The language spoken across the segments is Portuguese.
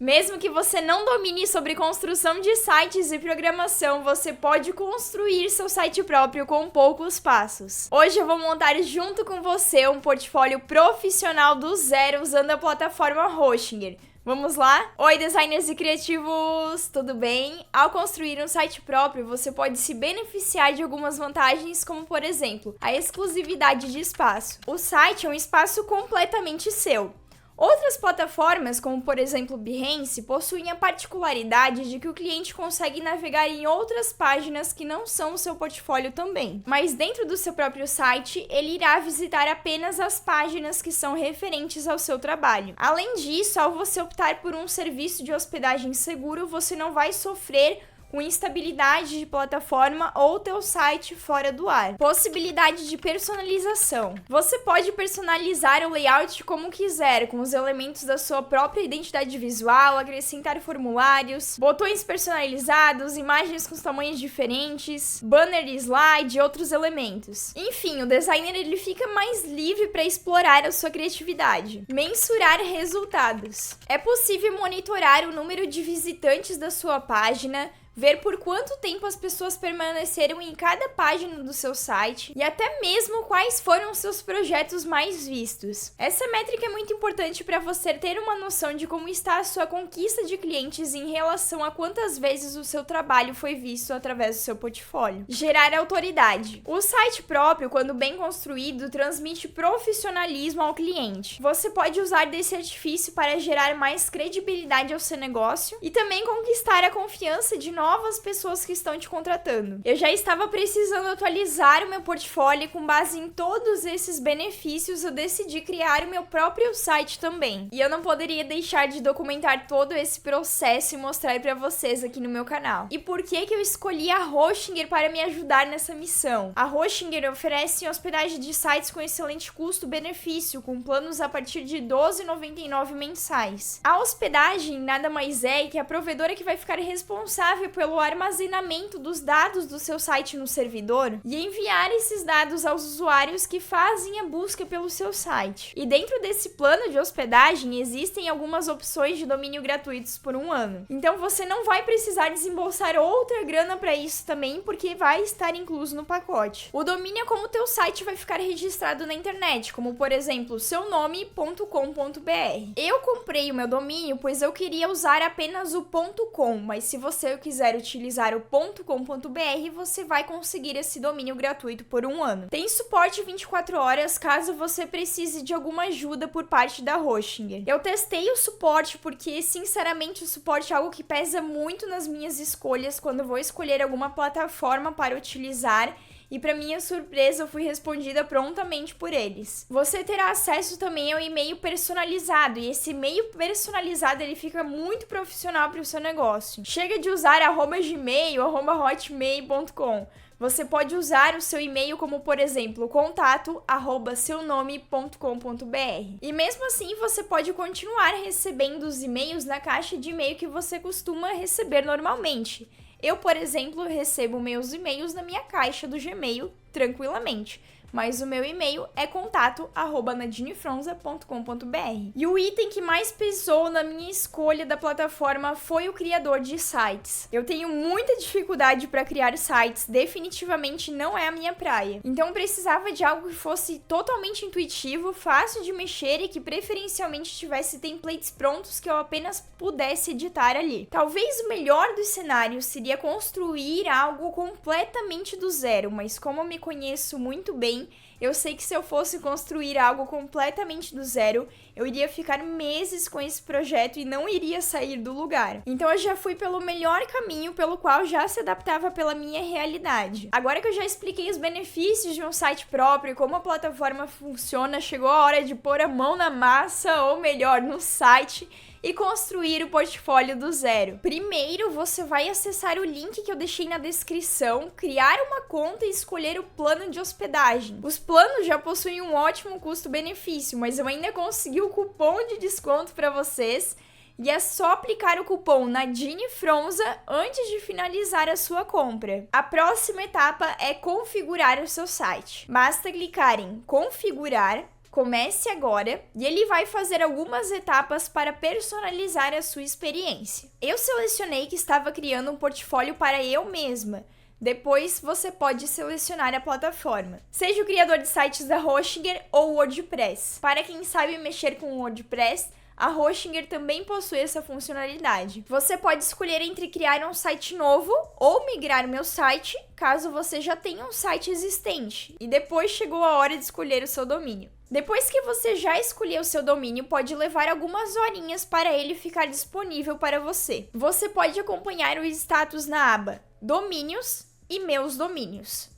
Mesmo que você não domine sobre construção de sites e programação, você pode construir seu site próprio com poucos passos. Hoje eu vou montar junto com você um portfólio profissional do zero usando a plataforma Hostinger. Vamos lá? Oi, designers e criativos! Tudo bem? Ao construir um site próprio, você pode se beneficiar de algumas vantagens, como, por exemplo, a exclusividade de espaço. O site é um espaço completamente seu. Outras plataformas, como por exemplo o Behance, possuem a particularidade de que o cliente consegue navegar em outras páginas que não são o seu portfólio também. Mas dentro do seu próprio site, ele irá visitar apenas as páginas que são referentes ao seu trabalho. Além disso, ao você optar por um serviço de hospedagem seguro, você não vai sofrer com instabilidade de plataforma ou teu site fora do ar. Possibilidade de personalização. Você pode personalizar o layout como quiser, com os elementos da sua própria identidade visual, acrescentar formulários, botões personalizados, imagens com tamanhos diferentes, banner e slide e outros elementos. Enfim, o designer ele fica mais livre para explorar a sua criatividade. Mensurar resultados. É possível monitorar o número de visitantes da sua página, ver por quanto tempo as pessoas permaneceram em cada página do seu site e até mesmo quais foram os seus projetos mais vistos. Essa métrica é muito importante para você ter uma noção de como está a sua conquista de clientes em relação a quantas vezes o seu trabalho foi visto através do seu portfólio. Gerar autoridade. O site próprio, quando bem construído, transmite profissionalismo ao cliente. Você pode usar desse artifício para gerar mais credibilidade ao seu negócio e também conquistar a confiança de novas pessoas que estão te contratando. Eu já estava precisando atualizar o meu portfólio e com base em todos esses benefícios eu decidi criar o meu próprio site também. E eu não poderia deixar de documentar todo esse processo e mostrar para vocês aqui no meu canal. E por que eu escolhi a Hostinger para me ajudar nessa missão? A Hostinger oferece hospedagem de sites com excelente custo-benefício, com planos a partir de R$ 12,99 mensais. A hospedagem nada mais é que a provedora que vai ficar responsável pelo armazenamento dos dados do seu site no servidor e enviar esses dados aos usuários que fazem a busca pelo seu site. E dentro desse plano de hospedagem existem algumas opções de domínio gratuitos por 1 ano. Então você não vai precisar desembolsar outra grana para isso também, porque vai estar incluso no pacote. O domínio é como o teu site vai ficar registrado na internet, como por exemplo seunome.com.br. Eu comprei o meu domínio pois eu queria usar apenas o .com, mas se você quiser utilizar o .com.br, você vai conseguir esse domínio gratuito por 1 ano. Tem suporte 24 horas caso você precise de alguma ajuda por parte da Hostinger. Eu testei o suporte porque, sinceramente, o suporte é algo que pesa muito nas minhas escolhas quando eu vou escolher alguma plataforma para utilizar. E para minha surpresa, eu fui respondida prontamente por eles. Você terá acesso também ao e-mail personalizado, e esse e-mail personalizado ele fica muito profissional para o seu negócio. Chega de usar @gmail, @hotmail.com. Você pode usar o seu e-mail como, por exemplo, contato@seunome.com.br. E mesmo assim, você pode continuar recebendo os e-mails na caixa de e-mail que você costuma receber normalmente. Eu, por exemplo, recebo meus e-mails na minha caixa do Gmail tranquilamente, mas o meu e-mail é contato@nadinefronza.com.br. E o item que mais pesou na minha escolha da plataforma foi o criador de sites. Eu tenho muita dificuldade para criar sites, definitivamente não é a minha praia. Então precisava de algo que fosse totalmente intuitivo, fácil de mexer e que preferencialmente tivesse templates prontos que eu apenas pudesse editar ali. Talvez o melhor dos cenários seria construir algo completamente do zero, mas como eu me conheço muito bem, eu sei que se eu fosse construir algo completamente do zero, eu iria ficar meses com esse projeto e não iria sair do lugar. Então eu já fui pelo melhor caminho, pelo qual já se adaptava pela minha realidade. Agora que eu já expliquei os benefícios de um site próprio e como a plataforma funciona, chegou a hora de pôr a mão na massa, ou melhor, no site, e construir o portfólio do zero. Primeiro, você vai acessar o link que eu deixei na descrição, criar uma conta e escolher o plano de hospedagem. Os planos já possuem um ótimo custo-benefício, mas eu ainda consegui o cupom de desconto para vocês. E é só aplicar o cupom NADINEFRONZA antes de finalizar a sua compra. A próxima etapa é configurar o seu site. Basta clicar em configurar, Comece agora e ele vai fazer algumas etapas para personalizar a sua experiência. Eu selecionei que estava criando um portfólio para eu mesma. Depois você pode selecionar a plataforma. Seja o criador de sites da Hostinger ou WordPress. Para quem sabe mexer com o WordPress, a Hostinger também possui essa funcionalidade. Você pode escolher entre criar um site novo ou migrar o meu site, caso você já tenha um site existente. E depois chegou a hora de escolher o seu domínio. Depois que você já escolheu o seu domínio, pode levar algumas horinhas para ele ficar disponível para você. Você pode acompanhar o status na aba Domínios e Meus Domínios.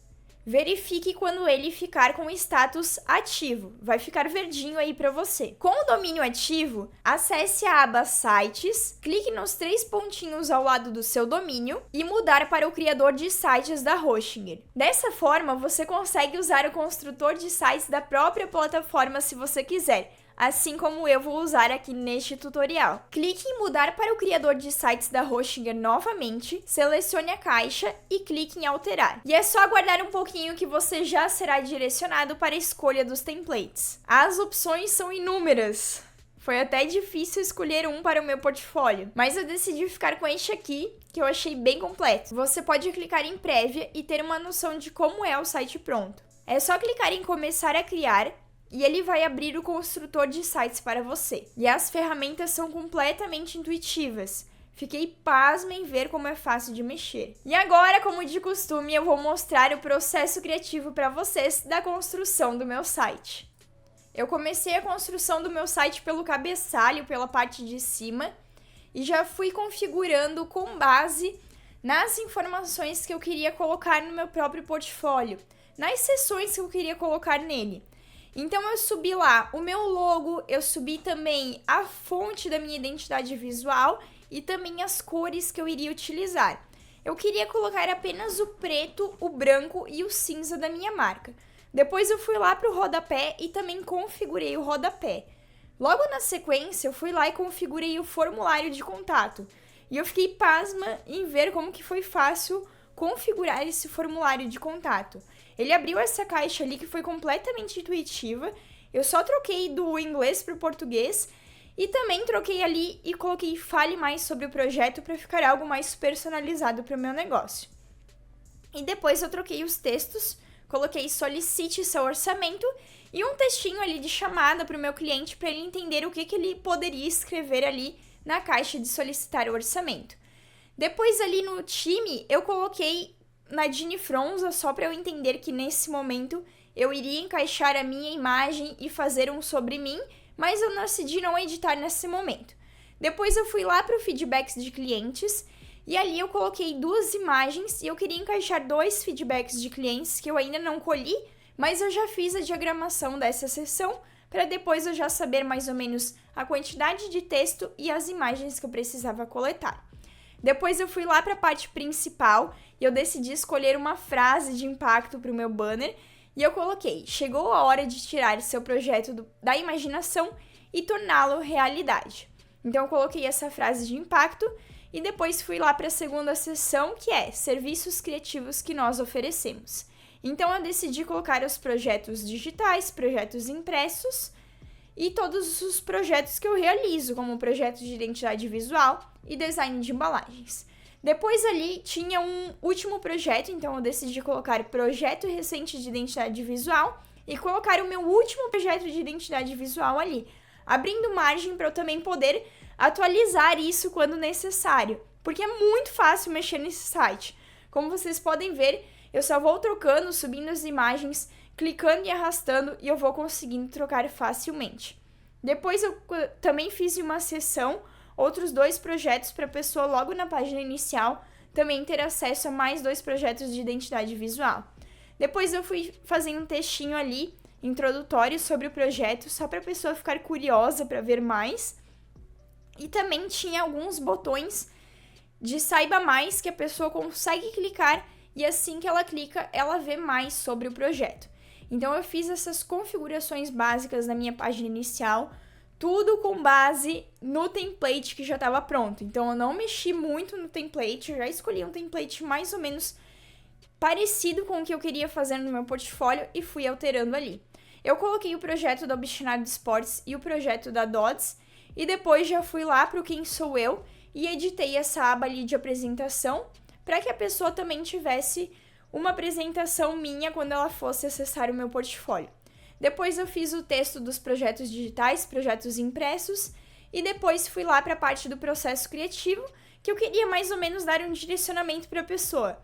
Verifique quando ele ficar com o status ativo, vai ficar verdinho aí para você. Com o domínio ativo, acesse a aba Sites, clique nos 3 pontinhos ao lado do seu domínio e mudar para o criador de sites da Hostinger. Dessa forma, você consegue usar o construtor de sites da própria plataforma se você quiser, assim como eu vou usar aqui neste tutorial. Clique em mudar para o criador de sites da Hostinger novamente, selecione a caixa e clique em alterar. E é só aguardar um pouquinho que você já será direcionado para a escolha dos templates. As opções são inúmeras. Foi até difícil escolher um para o meu portfólio, mas eu decidi ficar com este aqui, que eu achei bem completo. Você pode clicar em prévia e ter uma noção de como é o site pronto. É só clicar em começar a criar, e ele vai abrir o construtor de sites para você. E as ferramentas são completamente intuitivas. Fiquei pasma em ver como é fácil de mexer. E agora, como de costume, eu vou mostrar o processo criativo para vocês da construção do meu site. Eu comecei a construção do meu site pelo cabeçalho, pela parte de cima, e já fui configurando com base nas informações que eu queria colocar no meu próprio portfólio, nas seções que eu queria colocar nele. Então eu subi lá o meu logo, eu subi também a fonte da minha identidade visual e também as cores que eu iria utilizar. Eu queria colocar apenas o preto, o branco e o cinza da minha marca. Depois eu fui lá para o rodapé e também configurei o rodapé. Logo na sequência eu fui lá e configurei o formulário de contato. E eu fiquei pasma em ver como que foi fácil configurar esse formulário de contato. Ele abriu essa caixa ali que foi completamente intuitiva. Eu só troquei do inglês para o português e também troquei ali e coloquei fale mais sobre o projeto para ficar algo mais personalizado para o meu negócio. E depois eu troquei os textos, coloquei solicite seu orçamento e um textinho ali de chamada para o meu cliente para ele entender o que ele poderia escrever ali na caixa de solicitar o orçamento. Depois ali no time eu coloquei Nadine Fronza, só para eu entender que nesse momento eu iria encaixar a minha imagem e fazer um sobre mim, mas eu decidi não editar nesse momento. Depois eu fui lá para o feedbacks de clientes e ali eu coloquei 2 imagens e eu queria encaixar 2 feedbacks de clientes que eu ainda não colhi, mas eu já fiz a diagramação dessa seção para depois eu já saber mais ou menos a quantidade de texto e as imagens que eu precisava coletar. Depois eu fui lá para a parte principal e eu decidi escolher uma frase de impacto para o meu banner e eu coloquei: chegou a hora de tirar seu projeto da imaginação e torná-lo realidade. Então eu coloquei essa frase de impacto e depois fui lá para a segunda seção, que é serviços criativos que nós oferecemos. Então eu decidi colocar os projetos digitais, projetos impressos e todos os projetos que eu realizo, como projetos de identidade visual e design de embalagens. Depois ali tinha um último projeto, então eu decidi colocar projeto recente de identidade visual e colocar o meu último projeto de identidade visual ali, abrindo margem para eu também poder atualizar isso quando necessário, porque é muito fácil mexer nesse site. Como vocês podem ver, eu só vou trocando, subindo as imagens, clicando e arrastando e eu vou conseguindo trocar facilmente. Depois eu também fiz uma seção, outros 2 projetos para a pessoa logo na página inicial também ter acesso a mais 2 projetos de identidade visual. Depois eu fui fazer um textinho ali, introdutório sobre o projeto, só para a pessoa ficar curiosa para ver mais. E também tinha alguns botões de saiba mais que a pessoa consegue clicar e assim que ela clica, ela vê mais sobre o projeto. Então eu fiz essas configurações básicas na minha página inicial, tudo com base no template que já estava pronto. Então eu não mexi muito no template, eu já escolhi um template mais ou menos parecido com o que eu queria fazer no meu portfólio e fui alterando ali. eu coloquei o projeto da Obstinado Esportes e o projeto da Dodds, e depois já fui lá para o Quem Sou Eu e editei essa aba ali de apresentação, para que a pessoa também tivesse uma apresentação minha quando ela fosse acessar o meu portfólio. Depois eu fiz o texto dos projetos digitais, projetos impressos, e depois fui lá para a parte do processo criativo, que eu queria mais ou menos dar um direcionamento para a pessoa.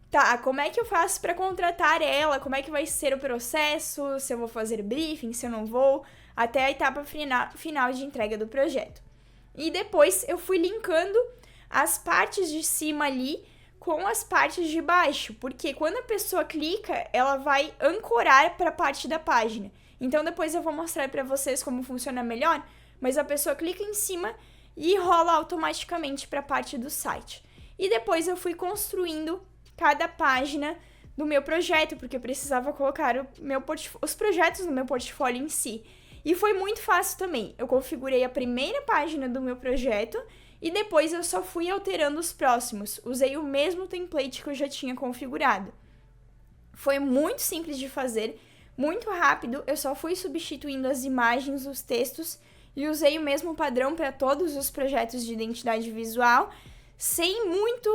Tá, como é que eu faço para contratar ela? Como é que vai ser o processo? Se eu vou fazer briefing, se eu não vou, até a etapa final de entrega do projeto. E depois eu fui linkando as partes de cima ali com as partes de baixo, porque quando a pessoa clica, ela vai ancorar para a parte da página. Então depois eu vou mostrar para vocês como funciona melhor, mas a pessoa clica em cima e rola automaticamente para a parte do site. E depois eu fui construindo cada página do meu projeto, porque eu precisava colocar os projetos no meu portfólio em si. E foi muito fácil também. Eu configurei a primeira página do meu projeto e depois eu só fui alterando os próximos. Usei o mesmo template que eu já tinha configurado. Foi muito simples de fazer, muito rápido. Eu só fui substituindo as imagens, os textos e usei o mesmo padrão para todos os projetos de identidade visual, sem muita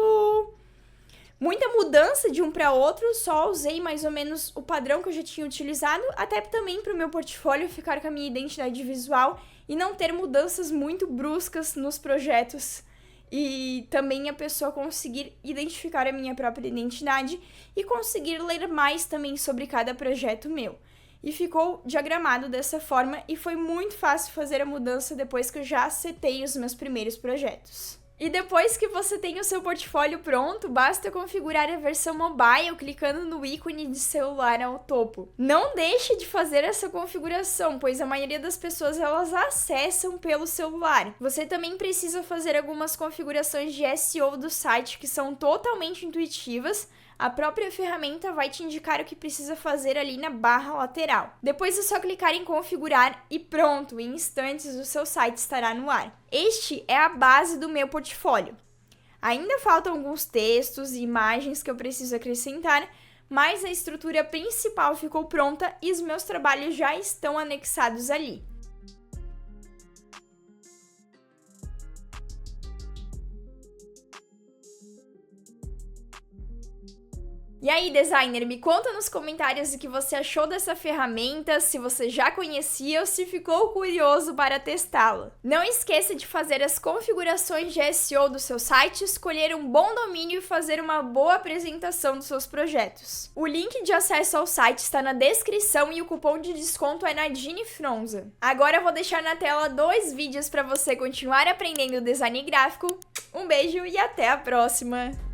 mudança de um para outro, só usei mais ou menos o padrão que eu já tinha utilizado, até também para o meu portfólio ficar com a minha identidade visual e não ter mudanças muito bruscas nos projetos e também a pessoa conseguir identificar a minha própria identidade e conseguir ler mais também sobre cada projeto meu. E ficou diagramado dessa forma e foi muito fácil fazer a mudança depois que eu já setei os meus primeiros projetos. E depois que você tem o seu portfólio pronto, basta configurar a versão mobile clicando no ícone de celular ao topo. Não deixe de fazer essa configuração, pois a maioria das pessoas elas acessam pelo celular. Você também precisa fazer algumas configurações de SEO do site que são totalmente intuitivas. A própria ferramenta vai te indicar o que precisa fazer ali na barra lateral. Depois é só clicar em configurar e pronto, em instantes o seu site estará no ar. Este é a base do meu portfólio. Ainda faltam alguns textos e imagens que eu preciso acrescentar, mas a estrutura principal ficou pronta e os meus trabalhos já estão anexados ali. E aí, designer, me conta nos comentários o que você achou dessa ferramenta, se você já conhecia ou se ficou curioso para testá-la. Não esqueça de fazer as configurações de SEO do seu site, escolher um bom domínio e fazer uma boa apresentação dos seus projetos. O link de acesso ao site está na descrição e o cupom de desconto é Nadine Fronza. Agora eu vou deixar na tela 2 vídeos para você continuar aprendendo design gráfico. Um beijo e até a próxima!